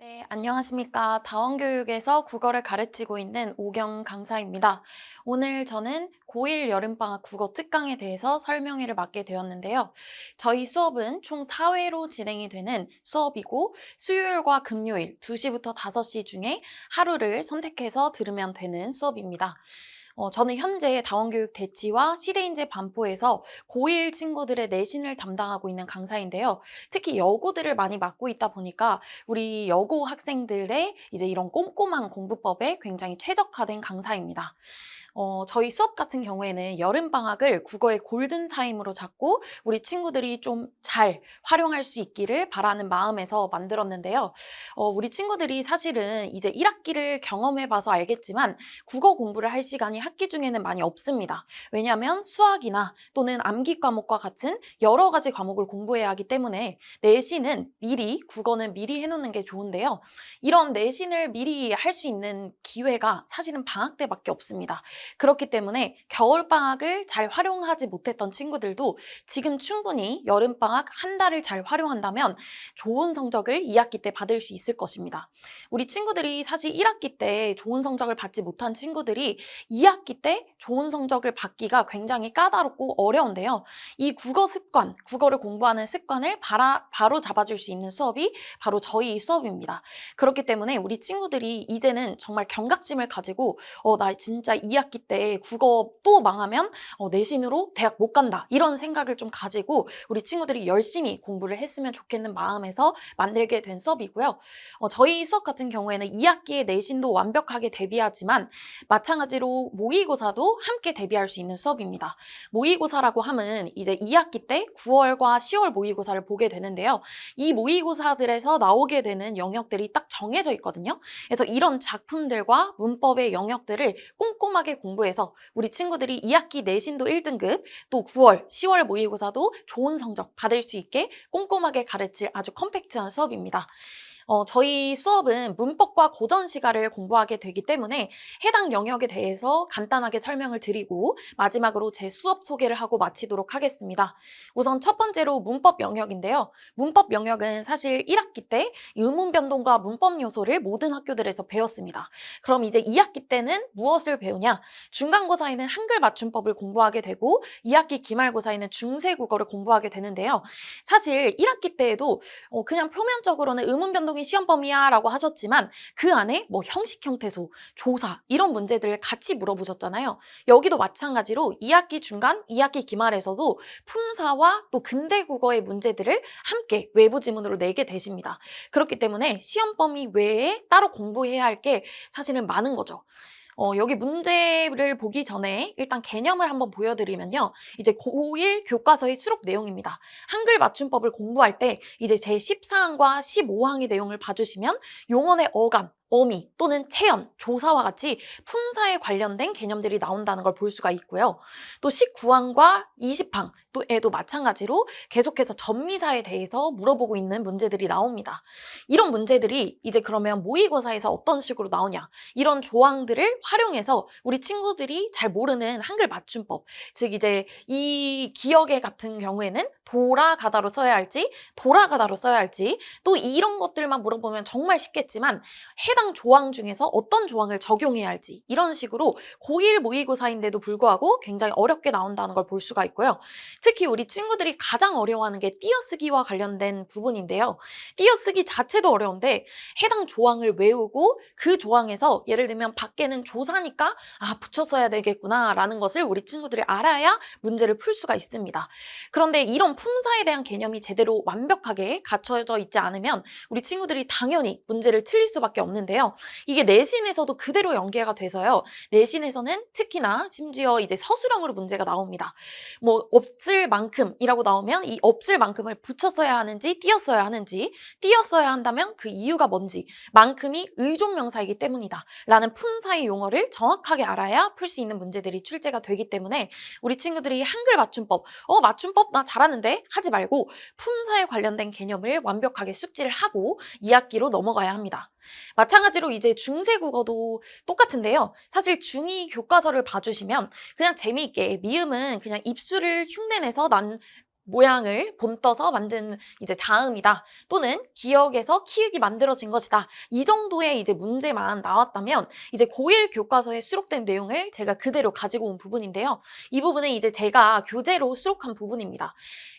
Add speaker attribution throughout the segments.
Speaker 1: 네, 안녕하십니까. 다원교육에서 국어를 가르치고 있는 오경 강사입니다. 오늘 저는 고1 여름방학 국어 특강에 대해서 설명회를 맡게 되었는데요. 저희 수업은 총 4회로 진행이 되는 수업이고 수요일과 금요일 2시부터 5시 중에 하루를 선택해서 들으면 되는 수업입니다. 저는 현재 다원교육 대치와 시대인재 반포에서 고1 친구들의 내신을 담당하고 있는 강사인데요. 특히 여고들을 많이 맡고 있다 보니까 우리 여고 학생들의 이제 이런 꼼꼼한 공부법에 굉장히 최적화된 강사입니다. 저희 수업 같은 경우에는 여름방학을 국어의 골든타임으로 잡고 우리 친구들이 좀 잘 활용할 수 있기를 바라는 마음에서 만들었는데요. 우리 친구들이 사실은 이제 1학기를 경험해봐서 알겠지만 국어 공부를 할 시간이 학기 중에는 많이 없습니다. 왜냐하면 수학이나 또는 암기 과목과 같은 여러 가지 과목을 공부해야 하기 때문에 내신은 미리, 국어는 미리 해놓는 게 좋은데요. 이런 내신을 미리 할 수 있는 기회가 사실은 방학 때밖에 없습니다. 그렇기 때문에 겨울방학을 잘 활용하지 못했던 친구들도 지금 충분히 여름방학 한 달을 잘 활용한다면 좋은 성적을 2학기 때 받을 수 있을 것입니다. 우리 친구들이 사실 1학기 때 좋은 성적을 받지 못한 친구들이 2학기 때 좋은 성적을 받기가 굉장히 까다롭고 어려운데요. 이 국어 습관, 국어를 공부하는 습관을 바로 잡아줄 수 있는 수업이 바로 저희 수업입니다. 그렇기 때문에 우리 친구들이 이제는 정말 경각심을 가지고 나 진짜 2학기 때 국어 또 망하면 내신으로 대학 못 간다. 이런 생각을 좀 가지고 우리 친구들이 열심히 공부를 했으면 좋겠는 마음에서 만들게 된 수업이고요. 저희 수업 같은 경우에는 2학기의 내신도 완벽하게 대비하지만 마찬가지로 모의고사도 함께 대비할 수 있는 수업입니다. 모의고사라고 하면 이제 2학기 때 9월과 10월 모의고사를 보게 되는데요. 이 모의고사들에서 나오게 되는 영역들이 딱 정해져 있거든요. 그래서 이런 작품들과 문법의 영역들을 꼼꼼하게 공부해서 우리 친구들이 2학기 내신도 1등급, 또 9월, 10월 모의고사도 좋은 성적 받을 수 있게 꼼꼼하게 가르칠 아주 컴팩트한 수업입니다. 저희 수업은 문법과 고전 시가를 공부하게 되기 때문에 해당 영역에 대해서 간단하게 설명을 드리고 마지막으로 제 수업 소개를 하고 마치도록 하겠습니다. 우선 첫 번째로 문법 영역인데요. 문법 영역은 사실 1학기 때 의문 변동과 문법 요소를 모든 학교들에서 배웠습니다. 그럼 이제 2학기 때는 무엇을 배우냐? 중간고사에는 한글 맞춤법을 공부하게 되고 2학기 기말고사에는 중세국어를 공부하게 되는데요. 사실 1학기 때에도 그냥 표면적으로는 의문 변동이 시험 범위야 라고 하셨지만 그 안에 뭐 형식 형태소, 조사 이런 문제들을 같이 물어보셨잖아요. 여기도 마찬가지로 2학기 중간, 2학기 기말에서도 품사와 또 근대 국어의 문제들을 함께 외부 지문으로 내게 되십니다. 그렇기 때문에 시험 범위 외에 따로 공부해야 할 게 사실은 많은 거죠. 여기 문제를 보기 전에 일단 개념을 한번 보여드리면요. 이제 고1 교과서의 수록 내용입니다. 한글 맞춤법을 공부할 때 이제 제14항과 15항의 내용을 봐주시면 용언의 어감, 어미 또는 체연, 조사와 같이 품사에 관련된 개념들이 나온다는 걸 볼 수가 있고요. 또 19항과 20항 에도 마찬가지로 계속해서 전미사에 대해서 물어보고 있는 문제들이 나옵니다. 이런 문제들이 이제 그러면 모의고사에서 어떤 식으로 나오냐? 이런 조항들을 활용해서 우리 친구들이 잘 모르는 한글 맞춤법, 즉 이제 이 기억의 같은 경우에는 돌아가다로 써야 할지 돌아가다로 써야 할지 또 이런 것들만 물어보면 정말 쉽겠지만 해당 조항 중에서 어떤 조항을 적용해야 할지 이런 식으로 고1 모의고사인데도 불구하고 굉장히 어렵게 나온다는 걸 볼 수가 있고요. 특히 우리 친구들이 가장 어려워하는 게 띄어쓰기와 관련된 부분인데요. 띄어쓰기 자체도 어려운데 해당 조항을 외우고 그 조항에서 예를 들면 밖에는 조사니까 붙여 써야 되겠구나 라는 것을 우리 친구들이 알아야 문제를 풀 수가 있습니다. 그런데 이런 품사에 대한 개념이 제대로 완벽하게 갖춰져 있지 않으면 우리 친구들이 당연히 문제를 틀릴 수밖에 없는데요. 이게 내신에서도 그대로 연계가 돼서요. 내신에서는 특히나 심지어 이제 서술형으로 문제가 나옵니다. 뭐 없을 만큼이라고 나오면 이 없을 만큼을 붙여 써야 하는지 띄어 써야 하는지 띄어 써야 한다면 그 이유가 뭔지 만큼이 의존명사이기 때문이다 라는 품사의 용어를 정확하게 알아야 풀 수 있는 문제들이 출제가 되기 때문에 우리 친구들이 한글 맞춤법 맞춤법 나 잘하는데 하지 말고 품사에 관련된 개념을 완벽하게 숙지를 하고 2학기로 넘어가야 합니다. 마찬가지로 이제 중세국어도 똑같은데요. 사실 중2 교과서를 봐주시면 그냥 재미있게 미음은 그냥 입술을 흉내내서 난 모양을 본떠서 만든 이제 자음이다. 또는 기역에서 키읔이 만들어진 것이다. 이 정도의 이제 문제만 나왔다면 이제 고1 교과서에 수록된 내용을 제가 그대로 가지고 온 부분인데요. 이 부분은 이제 제가 교재로 수록한 부분입니다.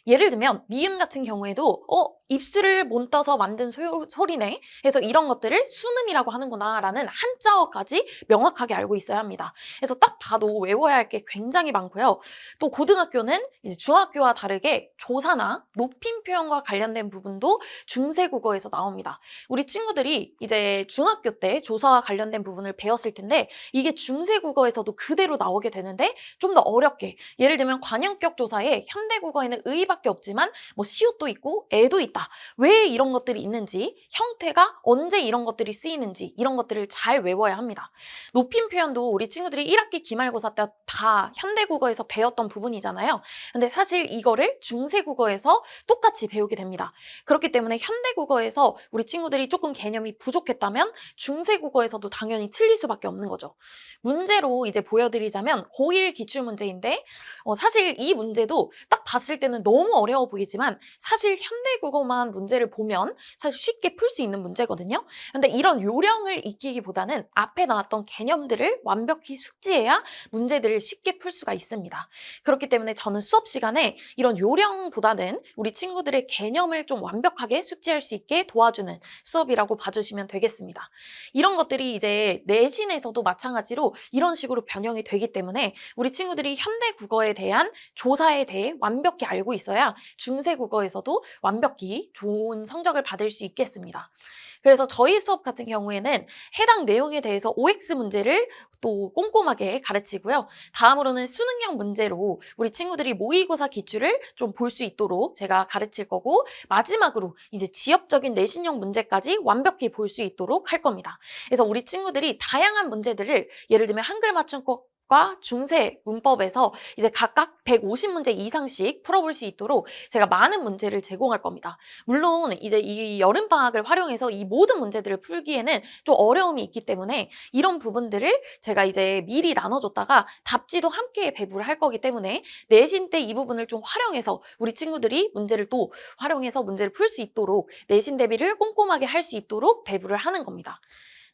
Speaker 1: 예를 들면 미음 같은 경우에도 입술을 본떠서 만든 소리네. 그래서 이런 것들을 순음이라고 하는구나 라는 한자어까지 명확하게 알고 있어야 합니다. 그래서 딱 봐도 외워야 할 게 굉장히 많고요. 또 고등학교는 이제 중학교와 다르게 조사나 높임 표현과 관련된 부분도 중세국어에서 나옵니다. 우리 친구들이 이제 중학교 때 조사와 관련된 부분을 배웠을 텐데 이게 중세국어에서도 그대로 나오게 되는데 좀 더 어렵게, 예를 들면 관형격 조사에 현대국어에는 의밖에 없지만 뭐 시옷도 있고 애도 있다. 왜 이런 것들이 있는지, 형태가 언제 이런 것들이 쓰이는지 이런 것들을 잘 외워야 합니다. 높임 표현도 우리 친구들이 1학기 기말고사 때 다 현대국어에서 배웠던 부분이잖아요. 근데 사실 이거를 중세국어에서 똑같이 배우게 됩니다. 그렇기 때문에 현대국어에서 우리 친구들이 조금 개념이 부족했다면 중세국어에서도 당연히 틀릴 수밖에 없는 거죠. 문제로 이제 보여드리자면 고1 기출문제인데 사실 이 문제도 딱 봤을 때는 너무 어려워 보이지만 사실 현대국어만 문제를 보면 사실 쉽게 풀 수 있는 문제거든요. 근데 이런 요령을 익히기보다는 앞에 나왔던 개념들을 완벽히 숙지해야 문제들을 쉽게 풀 수가 있습니다. 그렇기 때문에 저는 수업 시간에 이런 요령보다는 우리 친구들의 개념을 좀 완벽하게 숙지할 수 있게 도와주는 수업이라고 봐주시면 되겠습니다. 이런 것들이 이제 내신에서도 마찬가지로 이런 식으로 변형이 되기 때문에 우리 친구들이 현대국어에 대한 조사에 대해 완벽히 알고 있어야 중세국어에서도 완벽히 좋은 성적을 받을 수 있겠습니다. 그래서 저희 수업 같은 경우에는 해당 내용에 대해서 OX 문제를 또 꼼꼼하게 가르치고요. 다음으로는 수능형 문제로 우리 친구들이 모의고사 기출을 좀 볼 수 있도록 제가 가르칠 거고, 마지막으로 이제 지엽적인 내신형 문제까지 완벽히 볼 수 있도록 할 겁니다. 그래서 우리 친구들이 다양한 문제들을, 예를 들면 한글 맞춤법 과 중세 문법에서 이제 각각 150문제 이상씩 풀어볼 수 있도록 제가 많은 문제를 제공할 겁니다. 물론 이제 이 여름방학을 활용해서 이 모든 문제들을 풀기에는 좀 어려움이 있기 때문에 이런 부분들을 제가 이제 미리 나눠줬다가 답지도 함께 배부를 할 거기 때문에 내신 때 이 부분을 좀 활용해서 우리 친구들이 문제를 또 활용해서 문제를 풀 수 있도록 내신 대비를 꼼꼼하게 할 수 있도록 배부를 하는 겁니다.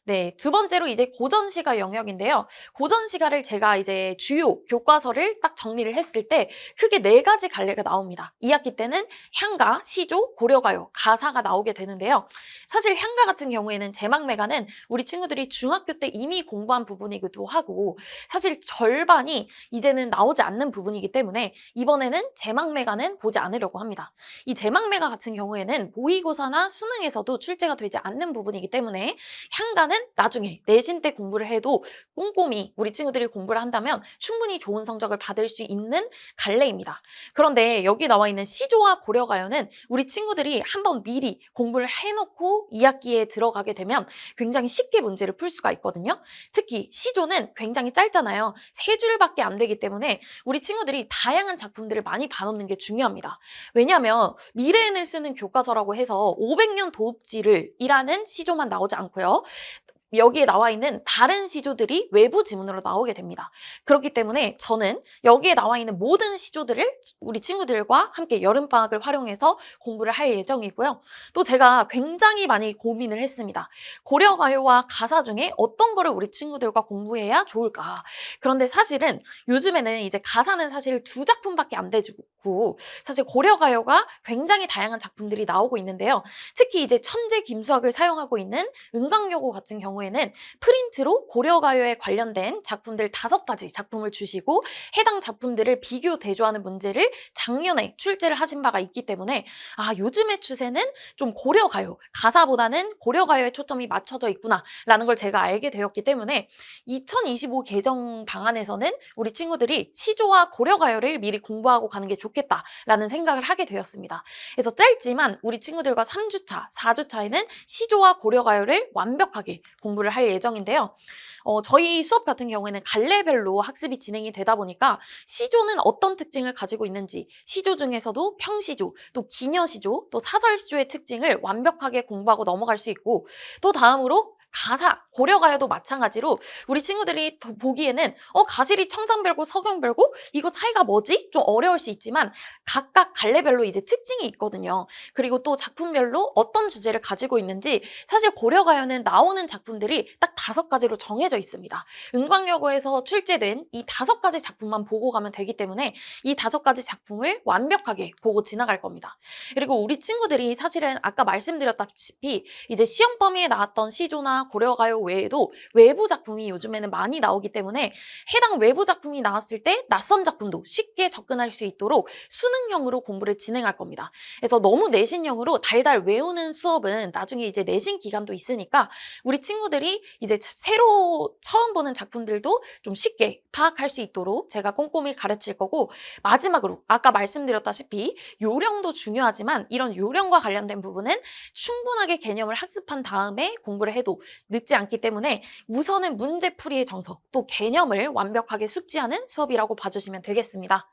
Speaker 1: 네, 두 번째로 이제 고전시가 영역인데요. 고전시가를 제가 이제 주요 교과서를 딱 정리를 했을 때 크게 4가지 갈래가 나옵니다. 2학기 때는 향가, 시조, 고려가요, 가사가 나오게 되는데요. 사실 향가 같은 경우에는 제막매가는 우리 친구들이 중학교 때 이미 공부한 부분이기도 하고 사실 절반이 이제는 나오지 않는 부분이기 때문에 이번에는 제막매가는 보지 않으려고 합니다. 이 제막매가 같은 경우에는 모의고사나 수능에서도 출제가 되지 않는 부분이기 때문에 향가는 나중에 내신 때 공부를 해도 꼼꼼히 우리 친구들이 공부를 한다면 충분히 좋은 성적을 받을 수 있는 갈래입니다. 그런데 여기 나와 있는 시조와 고려가요는 우리 친구들이 한번 미리 공부를 해놓고 2학기에 들어가게 되면 굉장히 쉽게 문제를 풀 수가 있거든요. 특히 시조는 굉장히 짧잖아요. 3줄밖에 안 되기 때문에 우리 친구들이 다양한 작품들을 많이 봐놓는 게 중요합니다. 왜냐하면 미래엔을 쓰는 교과서라고 해서 500년 도읍지를 이라는 시조만 나오지 않고요. 여기에 나와 있는 다른 시조들이 외부 지문으로 나오게 됩니다. 그렇기 때문에 저는 여기에 나와 있는 모든 시조들을 우리 친구들과 함께 여름방학을 활용해서 공부를 할 예정이고요. 또 제가 굉장히 많이 고민을 했습니다. 고려가요와 가사 중에 어떤 거를 우리 친구들과 공부해야 좋을까? 그런데 사실은 요즘에는 이제 가사는 사실 2작품밖에 안 되고 사실 고려가요가 굉장히 다양한 작품들이 나오고 있는데요. 특히 이제 천재 김수학을 사용하고 있는 은광여고 같은 경우에는 프린트로 고려가요에 관련된 작품들 5가지 작품을 주시고 해당 작품들을 비교 대조하는 문제를 작년에 출제를 하신 바가 있기 때문에 요즘의 추세는 좀 고려가요, 가사보다는 고려가요에 초점이 맞춰져 있구나 라는 걸 제가 알게 되었기 때문에 2025 개정 방안에서는 우리 친구들이 시조와 고려가요를 미리 공부하고 가는 게 좋겠다라는 생각을 하게 되었습니다. 그래서 짧지만 우리 친구들과 3주차, 4주차에는 시조와 고려가요를 완벽하게 공부를 할 예정인데요. 저희 수업 같은 경우에는 갈래별로 학습이 진행이 되다 보니까 시조는 어떤 특징을 가지고 있는지, 시조 중에서도 평시조, 또 기녀시조, 또 사절시조의 특징을 완벽하게 공부하고 넘어갈 수 있고, 또 다음으로 가사, 고려가요도 마찬가지로 우리 친구들이 보기에는 가실이 청산별고 서경별고 이거 차이가 뭐지? 좀 어려울 수 있지만 각각 갈래별로 이제 특징이 있거든요. 그리고 또 작품별로 어떤 주제를 가지고 있는지 사실 고려가요는 나오는 작품들이 딱 5가지로 정해져 있습니다. 은광여고에서 출제된 이 5가지 작품만 보고 가면 되기 때문에 이 5가지 작품을 완벽하게 보고 지나갈 겁니다. 그리고 우리 친구들이 사실은 아까 말씀드렸다시피 이제 시험 범위에 나왔던 시조나 고려가요 외에도 외부 작품이 요즘에는 많이 나오기 때문에 해당 외부 작품이 나왔을 때 낯선 작품도 쉽게 접근할 수 있도록 수능형으로 공부를 진행할 겁니다. 그래서 너무 내신형으로 달달 외우는 수업은 나중에 이제 내신 기간도 있으니까 우리 친구들이 이제 새로 처음 보는 작품들도 좀 쉽게 파악할 수 있도록 제가 꼼꼼히 가르칠 거고, 마지막으로 아까 말씀드렸다시피 요령도 중요하지만 이런 요령과 관련된 부분은 충분하게 개념을 학습한 다음에 공부를 해도 늦지 않기 때문에 우선은 문제풀이의 정석, 또 개념을 완벽하게 숙지하는 수업이라고 봐주시면 되겠습니다.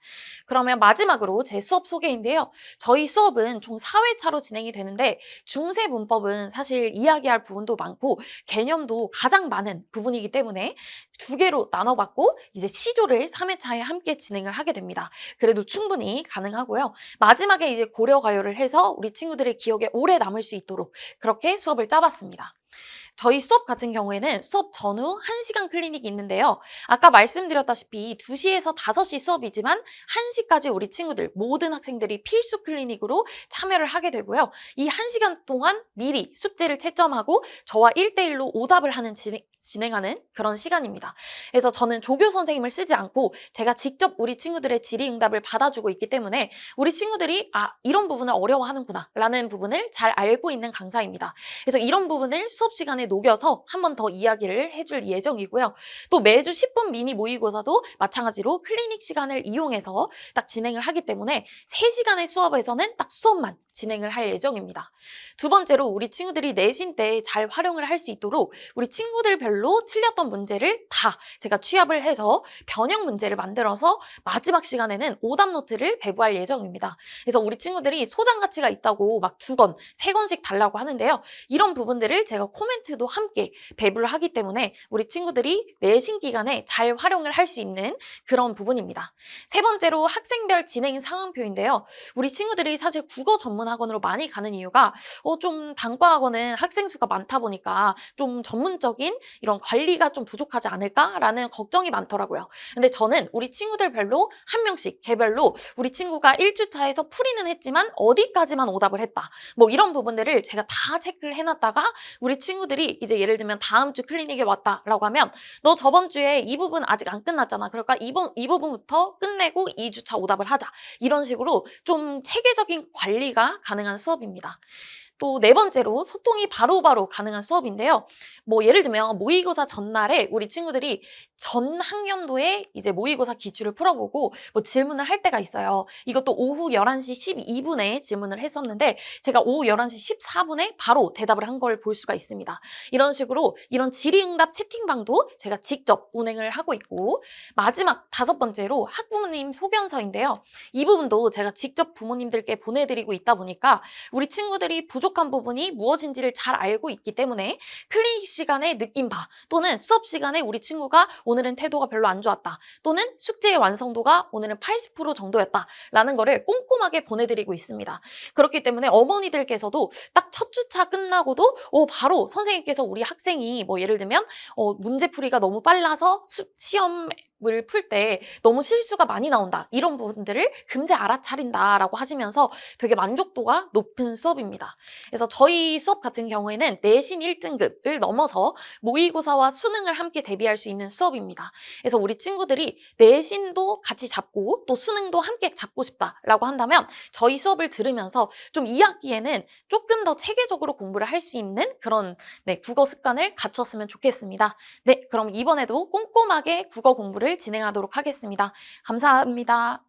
Speaker 1: 그러면 마지막으로 제 수업 소개인데요. 저희 수업은 총 4회차로 진행이 되는데 중세 문법은 사실 이야기할 부분도 많고 개념도 가장 많은 부분이기 때문에 2개로 나눠봤고 이제 시조를 3회차에 함께 진행을 하게 됩니다. 그래도 충분히 가능하고요. 마지막에 이제 고려가요를 해서 우리 친구들의 기억에 오래 남을 수 있도록 그렇게 수업을 짜봤습니다. 저희 수업 같은 경우에는 수업 전후 1시간 클리닉이 있는데요. 아까 말씀드렸다시피 2시에서 5시 수업이지만 1시까지 우리 친구들, 모든 학생들이 필수 클리닉으로 참여를 하게 되고요. 이 1시간 동안 미리 숙제를 채점하고 저와 1대1로 오답을 하는 진행하는 그런 시간입니다. 그래서 저는 조교 선생님을 쓰지 않고 제가 직접 우리 친구들의 질의응답을 받아주고 있기 때문에 우리 친구들이 이런 부분을 어려워하는구나 라는 부분을 잘 알고 있는 강사입니다. 그래서 이런 부분을 수업 시간에 녹여서 한 번 더 이야기를 해줄 예정이고요. 또 매주 10분 미니 모의고사도 마찬가지로 클리닉 시간을 이용해서 딱 진행을 하기 때문에 3시간의 수업에서는 딱 수업만 진행을 할 예정입니다. 2번째로 우리 친구들이 내신 때 잘 활용을 할 수 있도록 우리 친구들별로 틀렸던 문제를 다 제가 취합을 해서 변형 문제를 만들어서 마지막 시간에는 오답 노트를 배부할 예정입니다. 그래서 우리 친구들이 소장 가치가 있다고 막 2권, 3권씩 달라고 하는데요. 이런 부분들을 제가 코멘트도 함께 배부를 하기 때문에 우리 친구들이 내신 기간에 잘 활용을 할 수 있는 그런 부분입니다. 3번째로 학생별 진행 상황표인데요. 우리 친구들이 사실 국어 전문 학원으로 많이 가는 이유가 좀 단과 학원은 학생 수가 많다 보니까 좀 전문적인 이런 관리가 좀 부족하지 않을까라는 걱정이 많더라고요. 근데 저는 우리 친구들별로 한 명씩 개별로 우리 친구가 1주차에서 풀이는 했지만 어디까지만 오답을 했다. 뭐 이런 부분들을 제가 다 체크를 해놨다가 우리 친구들이 이제 예를 들면 다음 주 클리닉에 왔다라고 하면 너 저번 주에 이 부분 아직 안 끝났잖아. 그러니까 이 부분부터 끝내고 2주차 오답을 하자. 이런 식으로 좀 체계적인 관리가 가능한 수업입니다. 또 4번째로 소통이 바로바로 가능한 수업인데요. 뭐 예를 들면 모의고사 전날에 우리 친구들이 전 학년도에 이제 모의고사 기출을 풀어보고 뭐 질문을 할 때가 있어요. 이것도 오후 11시 12분에 질문을 했었는데 제가 오후 11시 14분에 바로 대답을 한 걸 볼 수가 있습니다. 이런 식으로 이런 질의응답 채팅방도 제가 직접 운행을 하고 있고, 마지막 5번째로 학부모님 소견서인데요. 이 부분도 제가 직접 부모님들께 보내드리고 있다 보니까 우리 친구들이 부족한 부분이 무엇인지를 잘 알고 있기 때문에 클리닉 시간에 느낀 바 또는 수업 시간에 우리 친구가 오늘은 태도가 별로 안 좋았다 또는 숙제의 완성도가 오늘은 80% 정도였다 라는 거를 꼼꼼하게 보내드리고 있습니다. 그렇기 때문에 어머니들께서도 딱 첫 주차 끝나고도 바로 선생님께서 우리 학생이 뭐 예를 들면 문제풀이가 너무 빨라서 시험을 풀 때 너무 실수가 많이 나온다 이런 부분들을 금세 알아차린다라고 하시면서 되게 만족도가 높은 수업입니다. 그래서 저희 수업 같은 경우에는 내신 1등급을 넘어서 모의고사와 수능을 함께 대비할 수 있는 수업입니다. 그래서 우리 친구들이 내신도 같이 잡고 또 수능도 함께 잡고 싶다라고 한다면 저희 수업을 들으면서 좀 2학기에는 조금 더 체계적으로 공부를 할 수 있는 그런 국어 습관을 갖췄으면 좋겠습니다. 네, 그럼 이번에도 꼼꼼하게 국어 공부를 진행하도록 하겠습니다. 감사합니다.